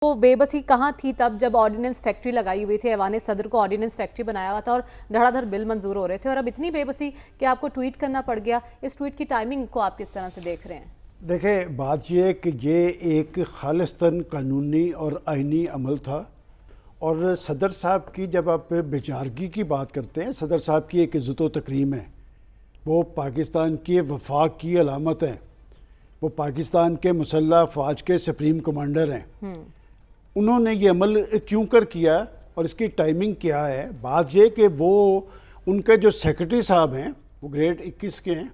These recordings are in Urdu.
وہ بے بسی کہاں تھی تب جب آرڈیننس فیکٹری لگائی ہوئی تھی، ایوان صدر کو آرڈیننس فیکٹری بنایا ہوا تھا اور دھڑا دھڑ بل منظور ہو رہے تھے، اور اب اتنی بے بسی کہ آپ کو ٹویٹ کرنا پڑ گیا. اس ٹویٹ کی ٹائمنگ کو آپ کس طرح سے دیکھ رہے ہیں؟ دیکھیں، بات یہ ہے کہ یہ ایک خالصتاً قانونی اور آئینی عمل تھا، اور صدر صاحب کی جب آپ بیچارگی کی بات کرتے ہیں، صدر صاحب کی ایک عزت و تکریم ہے، وہ پاکستان کی وفاق کی علامت ہیں، وہ پاکستان کے مسلح افواج کے سپریم کمانڈر ہیں. انہوں نے یہ عمل کیوں کر کیا اور اس کی ٹائمنگ کیا ہے؟ بات یہ کہ وہ ان کے جو سیکرٹری صاحب ہیں وہ گریڈ 21 کے ہیں،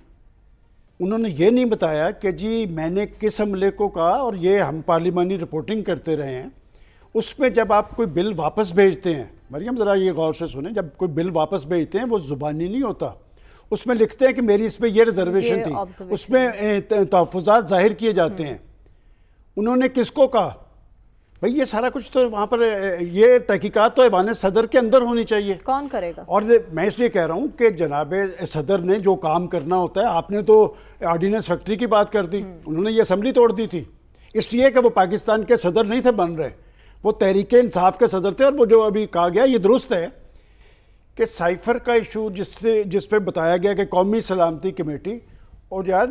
انہوں نے یہ نہیں بتایا کہ جی میں نے کس عملے کو کہا، اور یہ ہم پارلیمانی رپورٹنگ کرتے رہے ہیں. اس میں جب آپ کوئی بل واپس بھیجتے ہیں، مریم ذرا یہ غور سے سنیں، جب کوئی بل واپس بھیجتے ہیں وہ زبانی نہیں ہوتا، اس میں لکھتے ہیں کہ میری اس پہ یہ ریزرویشن تھی، اس میں تحفظات ظاہر کیے جاتے ہیں. انہوں نے کس کو کہا؟ بھئی یہ سارا کچھ تو وہاں پر یہ تحقیقات تو ایوان صدر کے اندر ہونی چاہیے. کون کرے گا؟ اور میں اس لیے کہہ رہا ہوں کہ جناب صدر نے جو کام کرنا ہوتا ہے، آپ نے تو آرڈیننس فیکٹری کی بات کر دی، انہوں نے یہ اسمبلی توڑ دی تھی، اس لیے کہ وہ پاکستان کے صدر نہیں تھے بن رہے، وہ تحریک انصاف کے صدر تھے. اور وہ جو ابھی کہا گیا یہ درست ہے کہ سائفر کا ایشو جس پہ بتایا گیا کہ قومی سلامتی کمیٹی، اور یار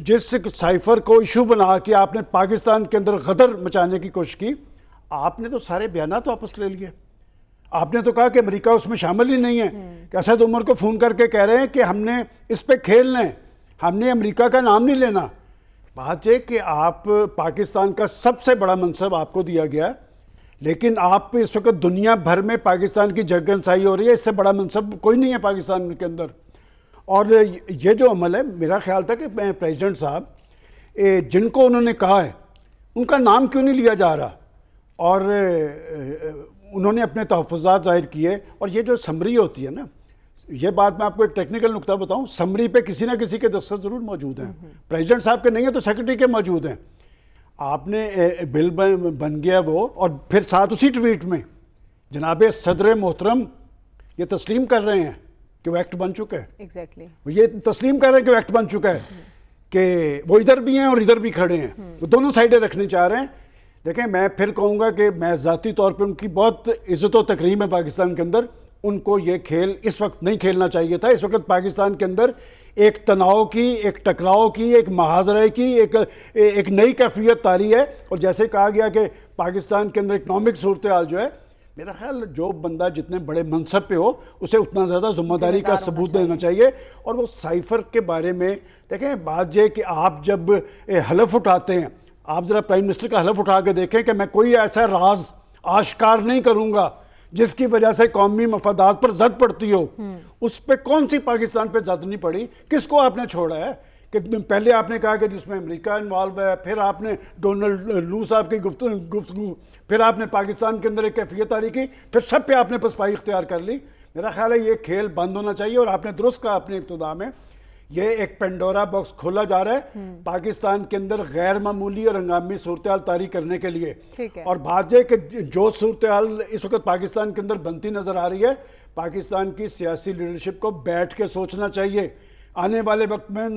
جس سائفر کو ایشو بنا کے آپ نے پاکستان کے اندر غدر مچانے کی کوشش کی، آپ نے تو سارے بیانات واپس لے لیے. آپ نے تو کہا کہ امریکہ اس میں شامل ہی نہیں ہے، کہ اسد عمر کو فون کر کے کہہ رہے ہیں کہ ہم نے اس پہ کھیلنا ہے، ہم نے امریکہ کا نام نہیں لینا. بات یہ کہ آپ پاکستان کا سب سے بڑا منصب آپ کو دیا گیا، لیکن آپ اس وقت دنیا بھر میں پاکستان کی جگنسائی ہو رہی ہے، اس سے بڑا منصب کوئی نہیں ہے پاکستان کے اندر. اور یہ جو عمل ہے، میرا خیال تھا کہ پریزیڈنٹ صاحب جن کو انہوں نے کہا ہے ان کا نام کیوں نہیں لیا جا رہا، اور انہوں نے اپنے تحفظات ظاہر کیے. اور یہ جو سمری ہوتی ہے نا، یہ بات میں آپ کو ایک ٹیکنیکل نقطہ بتاؤں، سمری پہ کسی نہ کسی کے دستخط ضرور موجود ہیں، پریزیڈنٹ صاحب کے نہیں ہیں تو سیکرٹری کے موجود ہیں. آپ نے بل بن گیا وہ، اور پھر ساتھ اسی ٹویٹ میں جناب صدر محترم یہ تسلیم کر رہے ہیں کہ وہ ایکٹ بن چکا ہے. ایگزیکٹلی یہ تسلیم کر رہے ہیں کہ وہ ایکٹ بن چکا ہے، کہ وہ ادھر بھی ہیں اور ادھر بھی کھڑے ہیں، وہ دونوں سائڈیں رکھنے چاہ رہے ہیں. دیکھیں، میں پھر کہوں گا کہ میں ذاتی طور پہ ان کی بہت عزت و تکریم ہے پاکستان کے اندر، ان کو یہ کھیل اس وقت نہیں کھیلنا چاہیے تھا. اس وقت پاکستان کے اندر ایک تناؤ کی، ایک ٹکراؤ کی، ایک محاذرے کی ایک نئی کیفیت طاری ہے. اور جیسے کہا گیا کہ پاکستان کے اندر اکنامک صورتحال جو ہے، میرا خیال جو بندہ جتنے بڑے منصب پہ ہو اسے اتنا زیادہ ذمہ داری کا ثبوت دینا چاہیے. اور وہ سائفر کے بارے میں دیکھیں، بات یہ کہ آپ جب حلف اٹھاتے ہیں، آپ ذرا پرائم منسٹر کا حلف اٹھا کے دیکھیں کہ میں کوئی ایسا راز آشکار نہیں کروں گا جس کی وجہ سے قومی مفادات پر زد پڑتی ہو. اس پہ کون سی پاکستان پہ زد نہیں پڑی؟ کس کو آپ نے چھوڑا ہے؟ کہ پہلے آپ نے کہا کہ جس میں امریکہ انوالو ہے، پھر آپ نے ڈونلڈ لو صاحب کی گفتگو، پھر آپ نے پاکستان کے اندر ایک کیفیت طاری کی، پھر سب پہ آپ نے پسپائی اختیار کر لی. میرا خیال ہے یہ کھیل بند ہونا چاہیے. اور آپ نے درست کہا اپنے ابتدا میں، یہ ایک پینڈورا باکس کھولا جا رہا ہے پاکستان کے اندر غیر معمولی اور ہنگامی صورتحال طاری کرنے کے لیے. اور بات یہ کہ جو صورتحال اس وقت پاکستان کے اندر بنتی نظر آ رہی ہے، پاکستان کی سیاسی لیڈرشپ کو بیٹھ کے سوچنا چاہیے. آنے والے وقت میں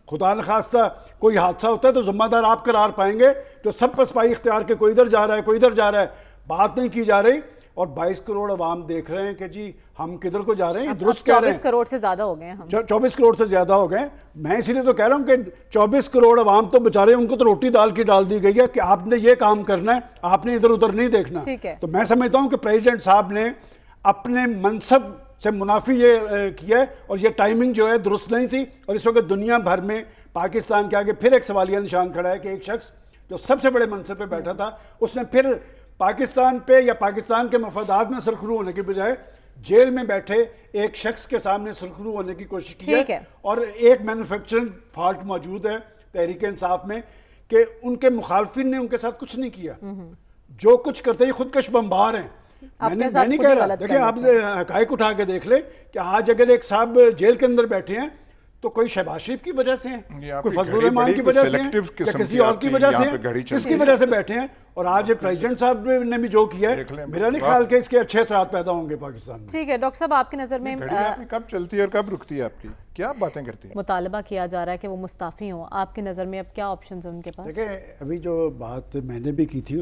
خدا نخواستہ کوئی حادثہ ہوتا ہے تو ذمہ دار آپ قرار پائیں گے، جو سب پسپائی اختیار کے کوئی ادھر جا رہا ہے کوئی ادھر جا رہا ہے، بات نہیں کی جا رہی. اور 22 کروڑ عوام دیکھ رہے ہیں کہ جی ہم کدھر کو جا رہے ہیں. درست کہہ رہے ہیں، 24 کروڑ سے زیادہ ہو گئے ہیں، 24 کروڑ سے زیادہ ہو گئے. میں اسی لیے تو کہہ رہا ہوں کہ 24 کروڑ عوام تو بیچارے، ان کو تو روٹی دال کی ڈال دی گئی ہے کہ آپ نے یہ کام کرنا ہے، آپ نے ادھر ادھر نہیں دیکھنا. تو میں سمجھتا ہوں کہ پریزیڈنٹ صاحب نے اپنے منصب سے منافی یہ کیا ہے، اور یہ ٹائمنگ جو ہے درست نہیں تھی. اور اس وقت دنیا بھر میں پاکستان کے آگے پھر ایک سوالیہ نشان کھڑا ہے کہ ایک شخص جو سب سے بڑے منصب پہ بیٹھا تھا، اس نے پھر پاکستان پہ یا پاکستان کے مفادات میں سرخرو ہونے کے بجائے جیل میں بیٹھے ایک شخص کے سامنے سرخرو ہونے کی کوشش کی ہے. اور ایک مینوفیکچرنگ فالٹ موجود ہے تحریک انصاف میں کہ ان کے مخالفین نے ان کے ساتھ کچھ نہیں کیا، جو کچھ کرتے ہی خودکش بمبار ہیں. میں نہیں کہہ رہا، دیکھیں آپ حقائق اٹھا کے دیکھ لیں کہ آج اگر ایک صاحب جیل کے اندر بیٹھے ہیں تو کوئی شہباز شریف کی وجہ سے ہیں، کوئی فضل الرحمان کی وجہ سے ہیں، یا کسی اور کی وجہ سے ہیں، کس کی وجہ سے بیٹھے ہیں. اور آج پریزیڈنٹ صاحب نے بھی جو کیا ہے، میرا نہیں خیال کہ اس کے اچھے اثرات پیدا ہوں گے پاکستان میں. ٹھیک ہے ڈاکٹر صاحب، آپ کی نظر میں کب چلتی ہے اور کب رکتی ہے؟ آپ کی کیا باتیں کرتی ہیں؟ مطالبہ کیا جا رہا ہے کہ وہ مستعفی ہوں، آپ کی نظر میں اب کیا آپشنز ہیں ان کے پاس؟ دیکھیں، ابھی جو بات میں نے بھی کی تھی،